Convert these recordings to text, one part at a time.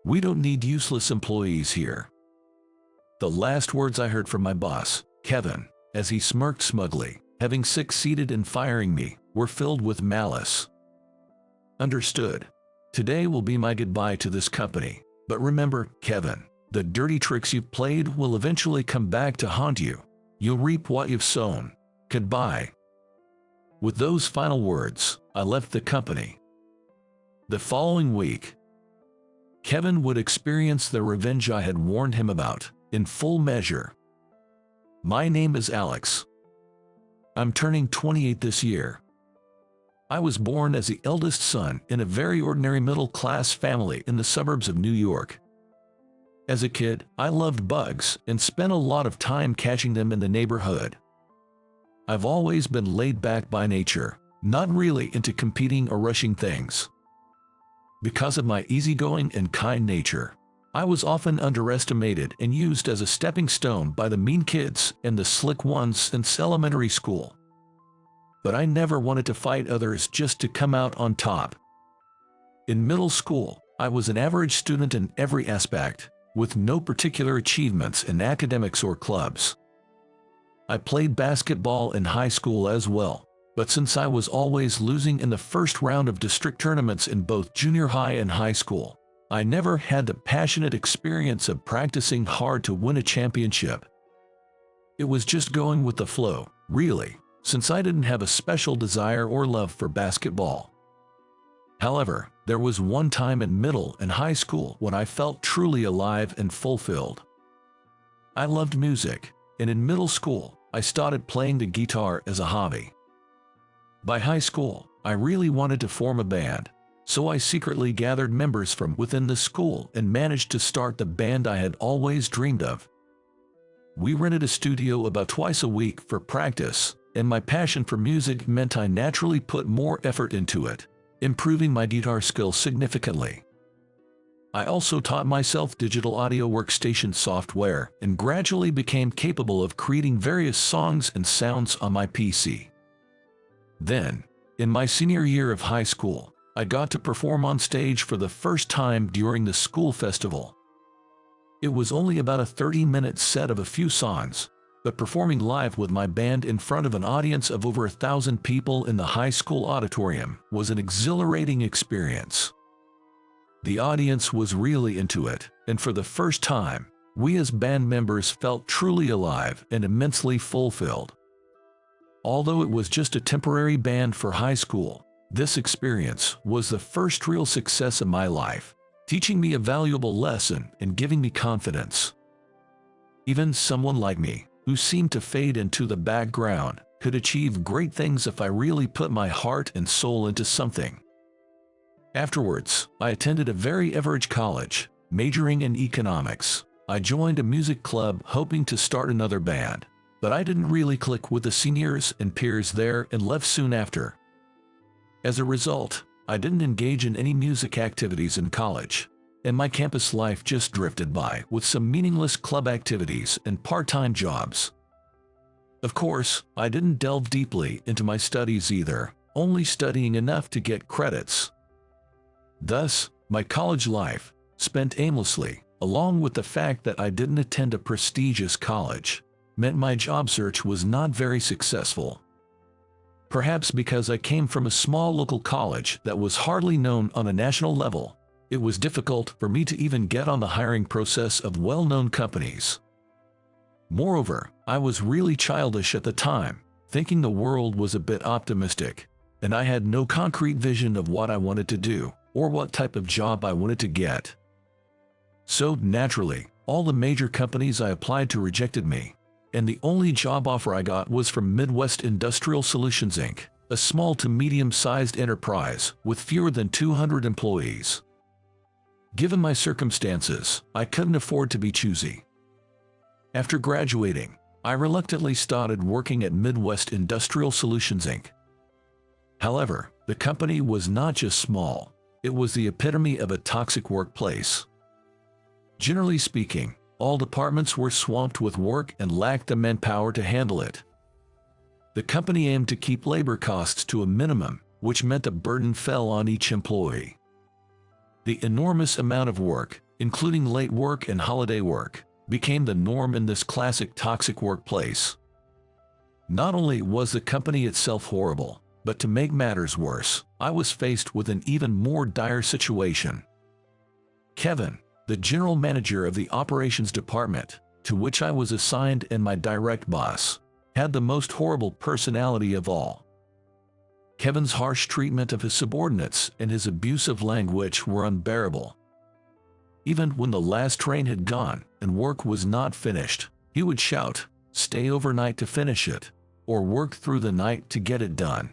We don't need useless employees here. The last words I heard from my boss, Kevin, as he smirked smugly, having succeeded in firing me, were filled with malice. Understood. Today will be my goodbye to this company, but remember, Kevin, the dirty tricks you've played will eventually come back to haunt you. You'll reap what you've sown. Goodbye. With those final words, I left the company. The following week, Kevin would experience the revenge I had warned him about, in full measure. My name is Alex. I'm turning 28 this year. I was born as the eldest son in a very ordinary middle-class family in the suburbs of New York. As a kid, I loved bugs and spent a lot of time catching them in the neighborhood. I've always been laid back by nature, not really into competing or rushing things. Because of my easygoing and kind nature, I was often underestimated and used as a stepping stone by the mean kids and the slick ones since elementary school. But I never wanted to fight others just to come out on top. In middle school, I was an average student in every aspect, with no particular achievements in academics or clubs. I played basketball in high school as well, but since I was always losing in the first round of district tournaments in both junior high and high school, I never had the passionate experience of practicing hard to win a championship. It was just going with the flow, really, since I didn't have a special desire or love for basketball. However, there was one time in middle and high school when I felt truly alive and fulfilled. I loved music, and in middle school, I started playing the guitar as a hobby. By high school, I really wanted to form a band, so I secretly gathered members from within the school and managed to start the band I had always dreamed of. We rented a studio about twice a week for practice, and my passion for music meant I naturally put more effort into it, improving my guitar skills significantly. I also taught myself digital audio workstation software and gradually became capable of creating various songs and sounds on my PC. Then, in my senior year of high school, I got to perform on stage for the first time during the school festival. It was only about a 30-minute set of a few songs, but performing live with my band in front of an audience of over 1,000 people in the high school auditorium was an exhilarating experience. The audience was really into it, and for the first time, we as band members felt truly alive and immensely fulfilled. Although it was just a temporary band for high school, this experience was the first real success of my life, teaching me a valuable lesson and giving me confidence. Even someone like me, who seemed to fade into the background, could achieve great things if I really put my heart and soul into something. Afterwards, I attended a very average college, majoring in economics. I joined a music club hoping to start another band, but I didn't really click with the seniors and peers there and left soon after. As a result, I didn't engage in any music activities in college, and my campus life just drifted by with some meaningless club activities and part-time jobs. Of course, I didn't delve deeply into my studies either, only studying enough to get credits. Thus, my college life, spent aimlessly, along with the fact that I didn't attend a prestigious college, meant my job search was not very successful. Perhaps because I came from a small local college that was hardly known on a national level, it was difficult for me to even get on the hiring process of well-known companies. Moreover, I was really childish at the time, thinking the world was a bit optimistic, and I had no concrete vision of what I wanted to do or what type of job I wanted to get. So naturally, all the major companies I applied to rejected me, and the only job offer I got was from Midwest Industrial Solutions Inc., a small to medium-sized enterprise with fewer than 200 employees. Given my circumstances, I couldn't afford to be choosy. After graduating, I reluctantly started working at Midwest Industrial Solutions Inc. However, the company was not just small, it was the epitome of a toxic workplace. Generally speaking, all departments were swamped with work and lacked the manpower to handle it. The company aimed to keep labor costs to a minimum, which meant a burden fell on each employee. The enormous amount of work, including late work and holiday work, became the norm in this classic toxic workplace. Not only was the company itself horrible, but to make matters worse, I was faced with an even more dire situation. Kevin, the general manager of the operations department, to which I was assigned and my direct boss, had the most horrible personality of all. Kevin's harsh treatment of his subordinates and his abusive language were unbearable. Even when the last train had gone and work was not finished, he would shout, "Stay overnight to finish it," or "Work through the night to get it done."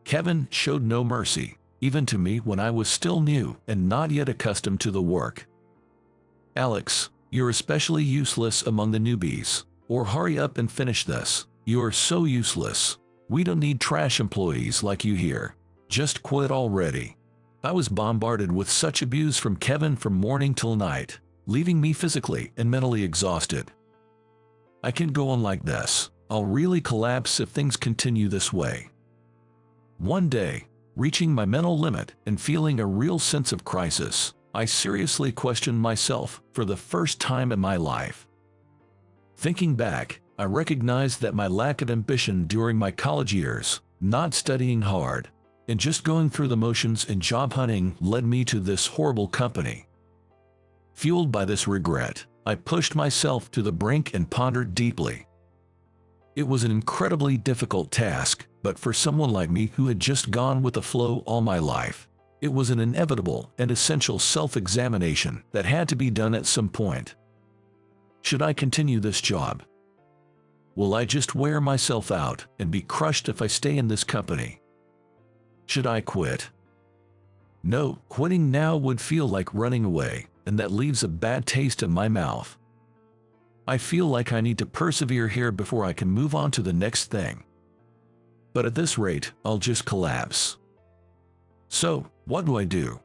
Kevin showed no mercy, even to me when I was still new and not yet accustomed to the work. "Alex, you're especially useless among the newbies," or "Hurry up and finish this, you're so useless. We don't need trash employees like you here. Just quit already." I was bombarded with such abuse from Kevin from morning till night, leaving me physically and mentally exhausted. I can't go on like this. I'll really collapse if things continue this way. One day, reaching my mental limit and feeling a real sense of crisis, I seriously questioned myself for the first time in my life. Thinking back, I recognized that my lack of ambition during my college years, not studying hard, and just going through the motions and job hunting led me to this horrible company. Fueled by this regret, I pushed myself to the brink and pondered deeply. It was an incredibly difficult task, but for someone like me who had just gone with the flow all my life, it was an inevitable and essential self-examination that had to be done at some point. Should I continue this job? Will I just wear myself out and be crushed if I stay in this company? Should I quit? No, quitting now would feel like running away, and that leaves a bad taste in my mouth. I feel like I need to persevere here before I can move on to the next thing. But at this rate, I'll just collapse. So, what do I do?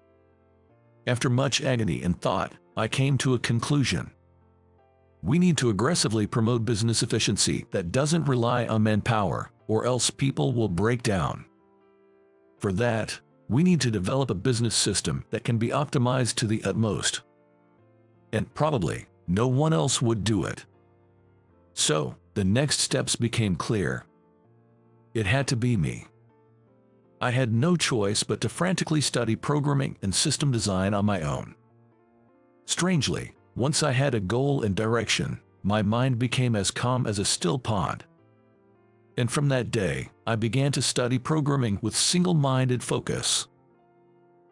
After much agony and thought, I came to a conclusion. We need to aggressively promote business efficiency that doesn't rely on manpower, or else people will break down. For that, we need to develop a business system that can be optimized to the utmost. And probably, no one else would do it. So, the next steps became clear. It had to be me. I had no choice but to frantically study programming and system design on my own. Strangely, once I had a goal and direction, my mind became as calm as a still pond. And from that day, I began to study programming with single-minded focus.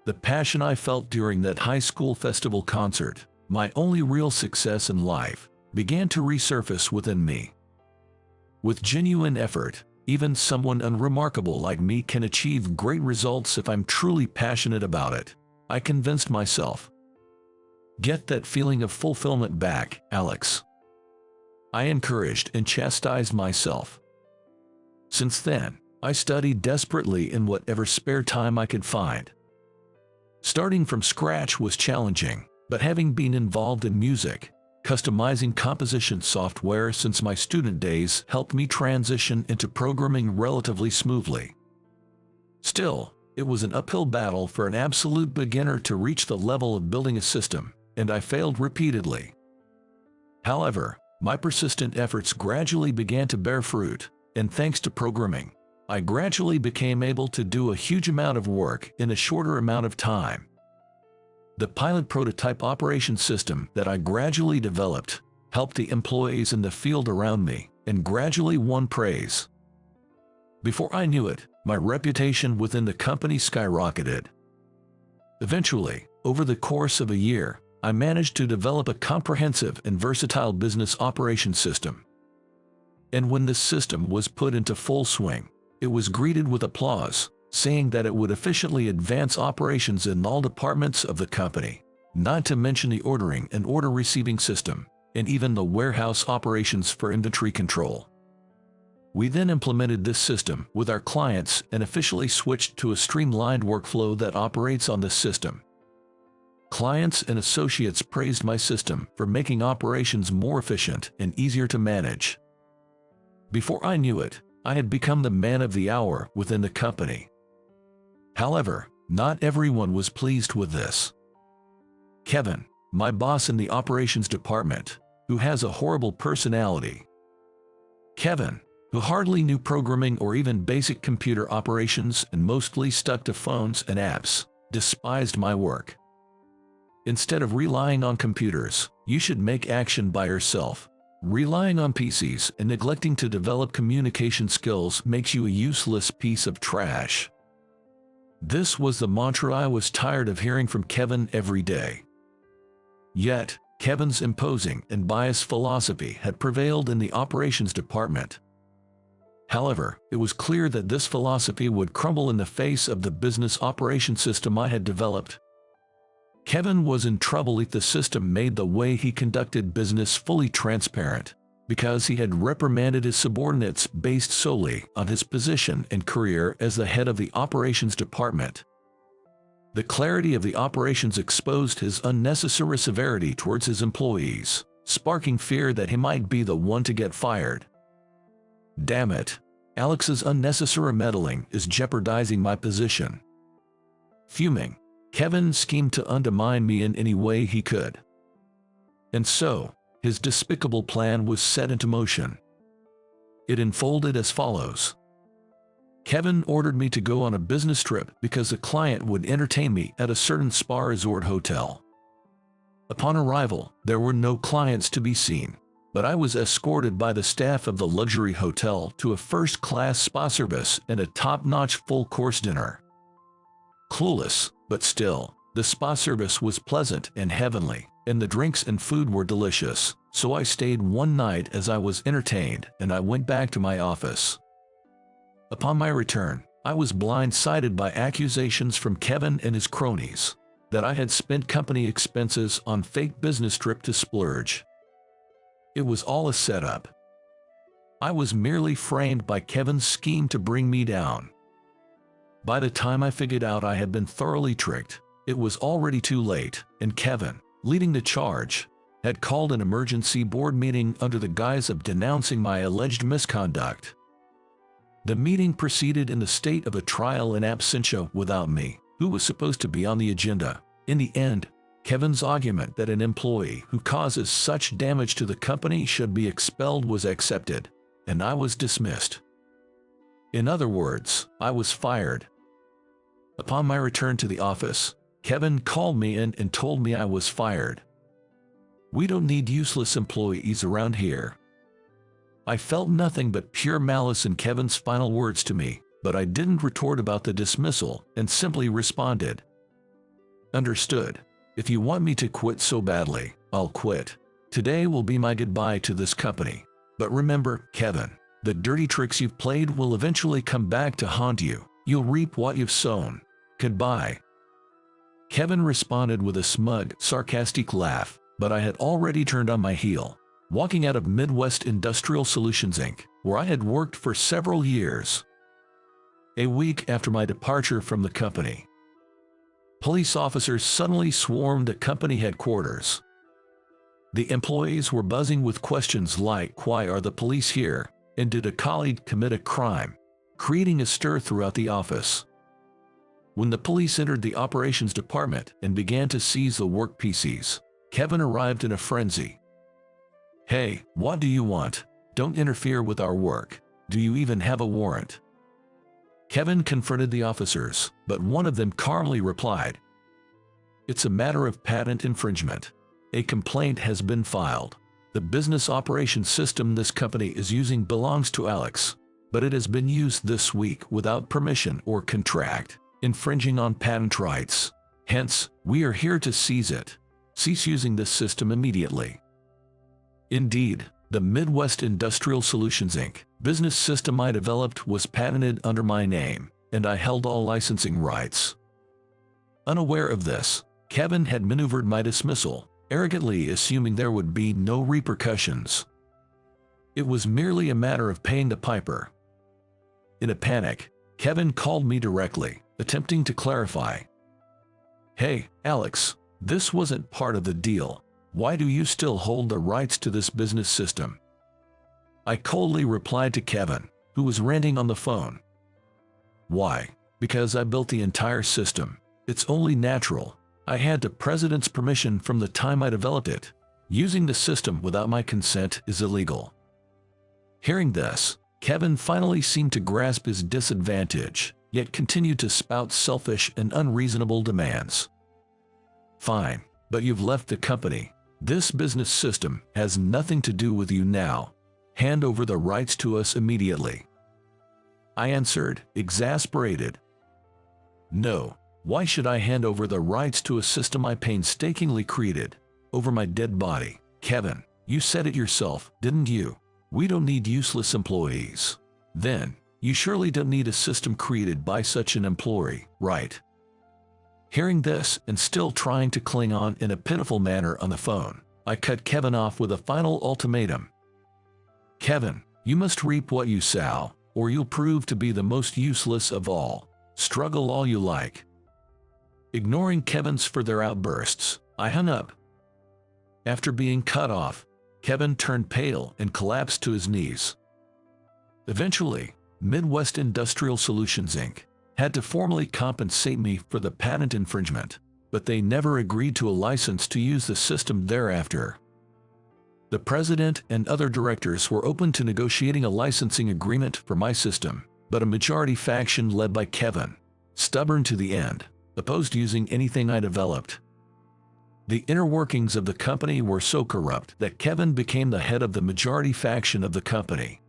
The passion I felt during that high school festival concert, my only real success in life, began to resurface within me. With genuine effort, even someone unremarkable like me can achieve great results if I'm truly passionate about it, I convinced myself. Get that feeling of fulfillment back, Alex. I encouraged and chastised myself. Since then, I studied desperately in whatever spare time I could find. Starting from scratch was challenging, but having been involved in music, customizing composition software since my student days helped me transition into programming relatively smoothly. Still, it was an uphill battle for an absolute beginner to reach the level of building a system, and I failed repeatedly. However, my persistent efforts gradually began to bear fruit, and thanks to programming, I gradually became able to do a huge amount of work in a shorter amount of time. The pilot prototype operation system that I gradually developed helped the employees in the field around me and gradually won praise. Before I knew it, my reputation within the company skyrocketed. Eventually, over the course of a year, I managed to develop a comprehensive and versatile business operation system. And when this system was put into full swing, it was greeted with applause, saying that it would efficiently advance operations in all departments of the company, not to mention the ordering and order receiving system, and even the warehouse operations for inventory control. We then implemented this system with our clients and officially switched to a streamlined workflow that operates on this system. Clients and associates praised my system for making operations more efficient and easier to manage. Before I knew it, I had become the man of the hour within the company. However, not everyone was pleased with this. Kevin, my boss in the operations department, who has a horrible personality. Kevin, who hardly knew programming or even basic computer operations and mostly stuck to phones and apps, despised my work. Instead of relying on computers, you should make action by yourself. Relying on PCs and neglecting to develop communication skills makes you a useless piece of trash. This was the mantra I was tired of hearing from Kevin every day. Yet, Kevin's imposing and biased philosophy had prevailed in the operations department. However, it was clear that this philosophy would crumble in the face of the business operation system I had developed. Kevin was in trouble if the system made the way he conducted business fully transparent, because he had reprimanded his subordinates based solely on his position and career as the head of the operations department. The clarity of the operations exposed his unnecessary severity towards his employees, sparking fear that he might be the one to get fired. Damn it, Alex's unnecessary meddling is jeopardizing my position. Fuming, Kevin schemed to undermine me in any way he could. And so, his despicable plan was set into motion. It unfolded as follows. Kevin ordered me to go on a business trip because a client would entertain me at a certain spa resort hotel. Upon arrival, there were no clients to be seen, but I was escorted by the staff of the luxury hotel to a first-class spa service and a top-notch full-course dinner. Clueless, but still, the spa service was pleasant and heavenly, and the drinks and food were delicious, so I stayed one night as I was entertained and I went back to my office. Upon my return, I was blindsided by accusations from Kevin and his cronies that I had spent company expenses on fake business trip to splurge. It was all a setup. I was merely framed by Kevin's scheme to bring me down. By the time I figured out I had been thoroughly tricked, it was already too late, and Kevin, leading the charge, had called an emergency board meeting under the guise of denouncing my alleged misconduct. The meeting proceeded in the state of a trial in absentia without me, who was supposed to be on the agenda. In the end, Kevin's argument that an employee who causes such damage to the company should be expelled was accepted, and I was dismissed. In other words, I was fired. Upon my return to the office, Kevin called me in and told me I was fired. We don't need useless employees around here. I felt nothing but pure malice in Kevin's final words to me, but I didn't retort about the dismissal and simply responded. Understood. If you want me to quit so badly, I'll quit. Today will be my goodbye to this company. But remember, Kevin, the dirty tricks you've played will eventually come back to haunt you. You'll reap what you've sown. Goodbye. Kevin responded with a smug, sarcastic laugh, but I had already turned on my heel, walking out of Midwest Industrial Solutions Inc., where I had worked for several years. A week after my departure from the company, police officers suddenly swarmed the company headquarters. The employees were buzzing with questions like, "Why are the police here?" and "Did a colleague commit a crime?" creating a stir throughout the office. When the police entered the operations department and began to seize the work PCs, Kevin arrived in a frenzy. "Hey, what do you want? Don't interfere with our work. Do you even have a warrant?" Kevin confronted the officers, but one of them calmly replied, "It's a matter of patent infringement. A complaint has been filed. The business operations system this company is using belongs to Alex, but it has been used this week without permission or contract, infringing on patent rights. Hence, we are here to seize it. Cease using this system immediately." Indeed, the Midwest Industrial Solutions Inc. business system I developed was patented under my name, and I held all licensing rights. Unaware of this, Kevin had maneuvered my dismissal, arrogantly assuming there would be no repercussions. It was merely a matter of paying the piper. In a panic, Kevin called me directly, attempting to clarify. "Hey, Alex, this wasn't part of the deal. Why do you still hold the rights to this business system?" I coldly replied to Kevin, who was ranting on the phone. "Why? Because I built the entire system. It's only natural. I had the president's permission from the time I developed it. Using the system without my consent is illegal. Hearing this, Kevin finally seemed to grasp his disadvantage, yet continued to spout selfish and unreasonable demands. Fine, but you've left the company. This business system has nothing to do with you now. Hand over the rights to us immediately. I answered, exasperated. No, why should I hand over the rights to a system I painstakingly created? Over my dead body. Kevin, you said it yourself, didn't you? We don't need useless employees. Then, you surely don't need a system created by such an employee, right? Hearing this and still trying to cling on in a pitiful manner on the phone, I cut Kevin off with a final ultimatum. Kevin, you must reap what you sow, or you'll prove to be the most useless of all. Struggle all you like. Ignoring Kevin's further outbursts, I hung up. After being cut off, Kevin turned pale and collapsed to his knees. Eventually, Midwest Industrial Solutions Inc. had to formally compensate me for the patent infringement, but they never agreed to a license to use the system thereafter. The president and other directors were open to negotiating a licensing agreement for my system, but a majority faction led by Kevin, stubborn to the end, opposed using anything I developed. The inner workings of the company were so corrupt that Kevin became the head of the majority faction of the company.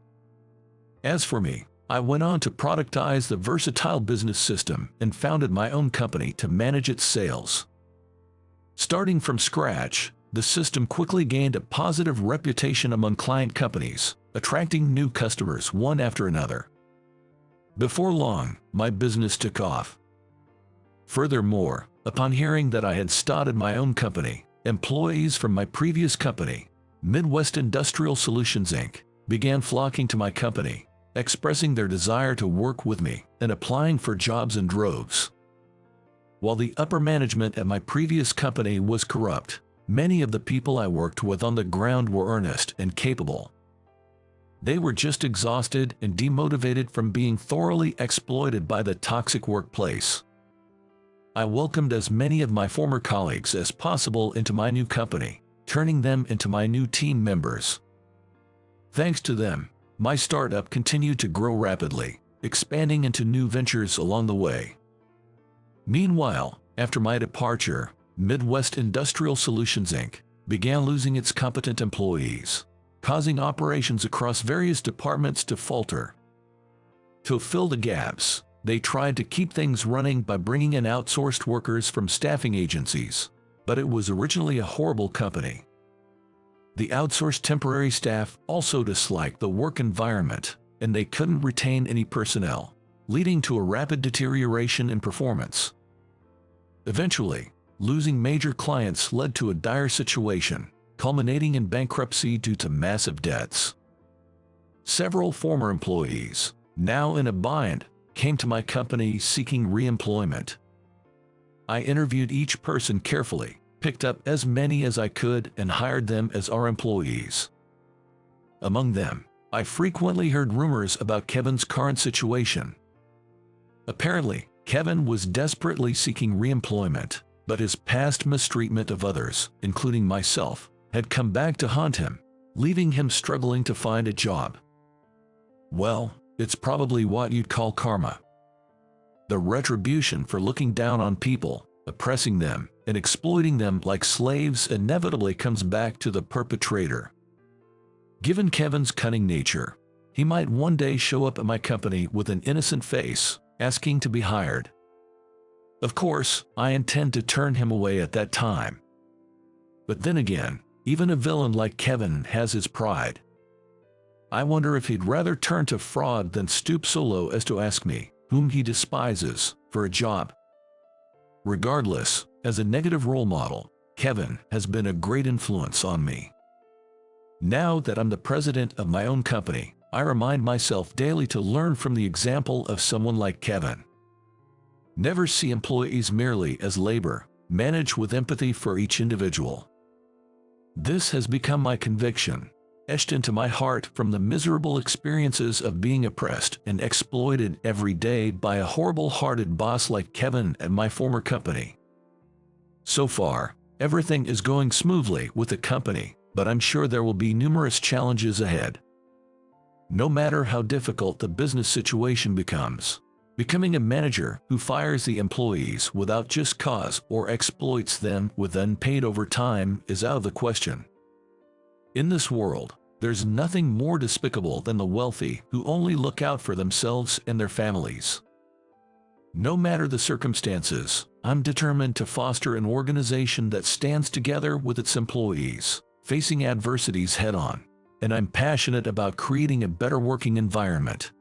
As for me, I went on to productize the versatile business system and founded my own company to manage its sales. Starting from scratch, the system quickly gained a positive reputation among client companies, attracting new customers one after another. Before long, my business took off. Furthermore, upon hearing that I had started my own company, employees from my previous company, Midwest Industrial Solutions Inc., began flocking to my company, expressing their desire to work with me and applying for jobs in droves. While the upper management at my previous company was corrupt, many of the people I worked with on the ground were earnest and capable. They were just exhausted and demotivated from being thoroughly exploited by the toxic workplace. I welcomed as many of my former colleagues as possible into my new company, turning them into my new team members. Thanks to them, my startup continued to grow rapidly, expanding into new ventures along the way. Meanwhile, after my departure, Midwest Industrial Solutions Inc. began losing its competent employees, causing operations across various departments to falter. To fill the gaps, they tried to keep things running by bringing in outsourced workers from staffing agencies, but it was originally a horrible company. The outsourced temporary staff also disliked the work environment, and they couldn't retain any personnel, leading to a rapid deterioration in performance. Eventually, losing major clients led to a dire situation, culminating in bankruptcy due to massive debts. Several former employees, now in a bind, came to my company seeking re-employment. I interviewed each person carefully, picked up as many as I could, and hired them as our employees. Among them, I frequently heard rumors about Kevin's current situation. Apparently, Kevin was desperately seeking re-employment, but his past mistreatment of others, including myself, had come back to haunt him, leaving him struggling to find a job. Well, it's probably what you'd call karma. The retribution for looking down on people, oppressing them, and exploiting them like slaves inevitably comes back to the perpetrator. Given Kevin's cunning nature, he might one day show up at my company with an innocent face, asking to be hired. Of course, I intend to turn him away at that time. But then again, even a villain like Kevin has his pride. I wonder if he'd rather turn to fraud than stoop so low as to ask me, whom he despises, for a job. Regardless, as a negative role model, Kevin has been a great influence on me. Now that I'm the president of my own company, I remind myself daily to learn from the example of someone like Kevin. Never see employees merely as labor, manage with empathy for each individual. This has become my conviction, etched into my heart from the miserable experiences of being oppressed and exploited every day by a horrible-hearted boss like Kevin at my former company. So far, everything is going smoothly with the company, but I'm sure there will be numerous challenges ahead. No matter how difficult the business situation becomes, becoming a manager who fires the employees without just cause or exploits them with unpaid overtime is out of the question. In this world, there's nothing more despicable than the wealthy who only look out for themselves and their families. No matter the circumstances, I'm determined to foster an organization that stands together with its employees, facing adversities head-on, and I'm passionate about creating a better working environment.